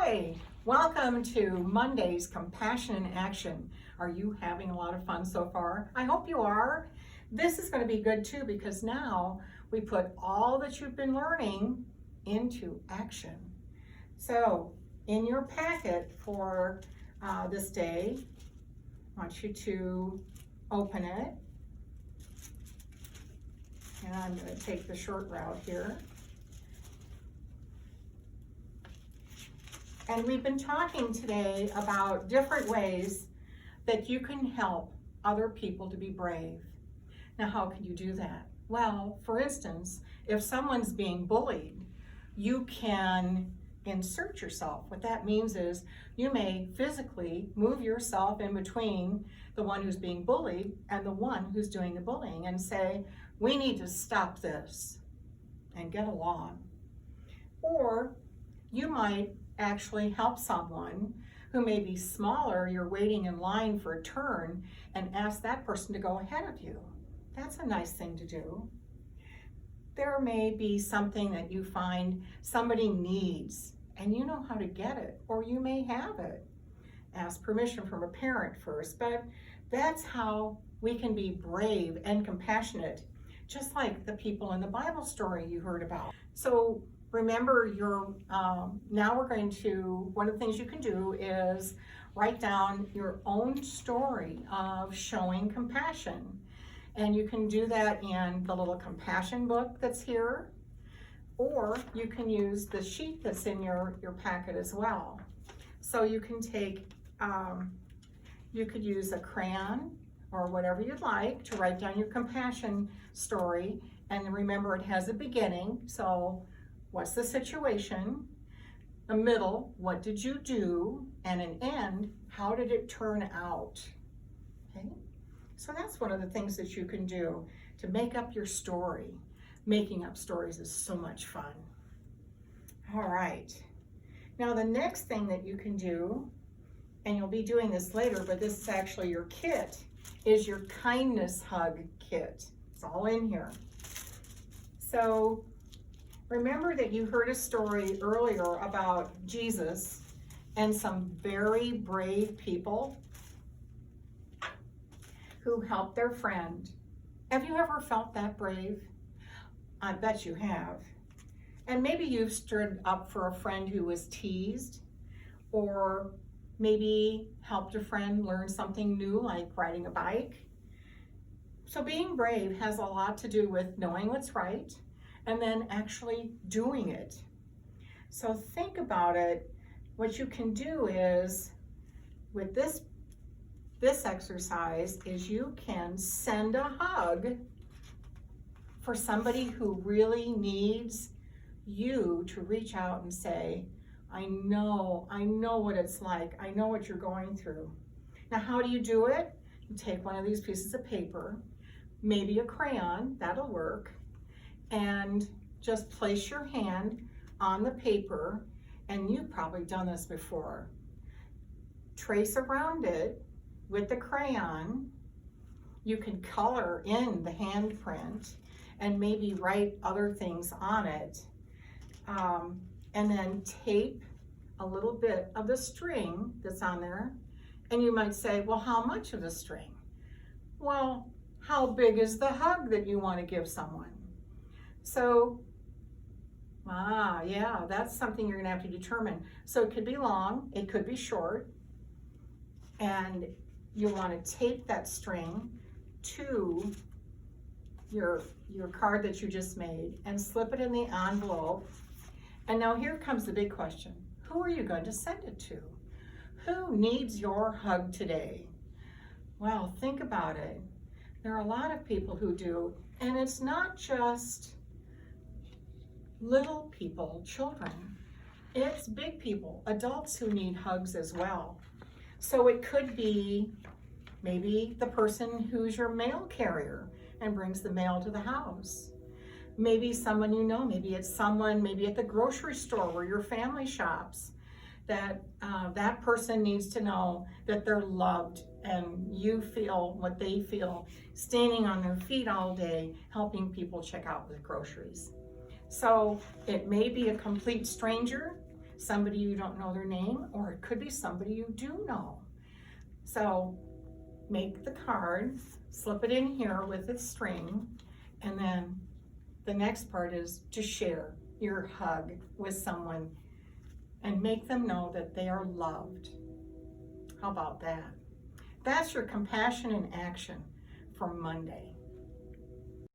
Hi, welcome to Monday's Compassion in Action. Are you having a lot of fun so far? I hope you are. This is going to be good too because now we put all that you've been learning into action. So in your packet for this day, I want you to open it. And I'm going to take the short route here. And we've been talking today about different ways that you can help other people to be brave. Now, how can you do that? Well, for instance, if someone's being bullied, you can insert yourself. What that means is you may physically move yourself in between the one who's being bullied and the one who's doing the bullying and say, we need to stop this and get along. Or you might actually help someone who may be smaller, you're waiting in line for a turn, and ask that person to go ahead of you. That's a nice thing to do. There may be something that you find somebody needs and you know how to get it, or you may have it. Ask permission from a parent first, but that's how we can be brave and compassionate, just like the people in the Bible story you heard about. So remember, now we're going to, one of the things you can do is write down your own story of showing compassion. And you can do that in the little compassion book that's here, or you can use the sheet that's in your packet as well. So you can take, you could use a crayon or whatever you'd like to write down your compassion story. And remember, it has a beginning, so what's the situation? A middle, what did you do? And an end, how did it turn out? Okay, so that's one of the things that you can do to make up your story. Making up stories is so much fun. All right, now the next thing that you can do, and you'll be doing this later, but this is actually your kit, is your kindness hug kit. It's all in here. So remember that you heard a story earlier about Jesus and some very brave people who helped their friend. Have you ever felt that brave? I bet you have. And maybe you've stood up for a friend who was teased, or maybe helped a friend learn something new like riding a bike. So being brave has a lot to do with knowing what's right and then actually doing it. So think about it. What you can do is, with this exercise, is you can send a hug for somebody who really needs you to reach out and say, I know what it's like. I know what you're going through. Now, how do you do it? You take one of these pieces of paper, maybe a crayon, that'll work, and just place your hand on the paper, and you've probably done this before. Trace around it with the crayon. You can color in the handprint and maybe write other things on it. And then tape a little bit of the string that's on there. And you might say, well, how much of the string? Well, how big is the hug that you want to give someone? So, yeah, that's something you're gonna have to determine. So it could be long, it could be short, and you wanna tape that string to your card that you just made and slip it in the envelope. And now here comes the big question. Who are you going to send it to? Who needs your hug today? Well, think about it. There are a lot of people who do, and it's not just little people, children. It's big people, adults who need hugs as well. So it could be maybe the person who's your mail carrier and brings the mail to the house. Maybe someone you know, maybe it's someone, maybe at the grocery store where your family shops, that that person needs to know that they're loved and you feel what they feel, standing on their feet all day, helping people check out with groceries. So it may be a complete stranger, somebody you don't know their name, or it could be somebody you do know. So make the card, slip it in here with its string, and then the next part is to share your hug with someone and make them know that they are loved. How about that? That's your compassion in action for Monday.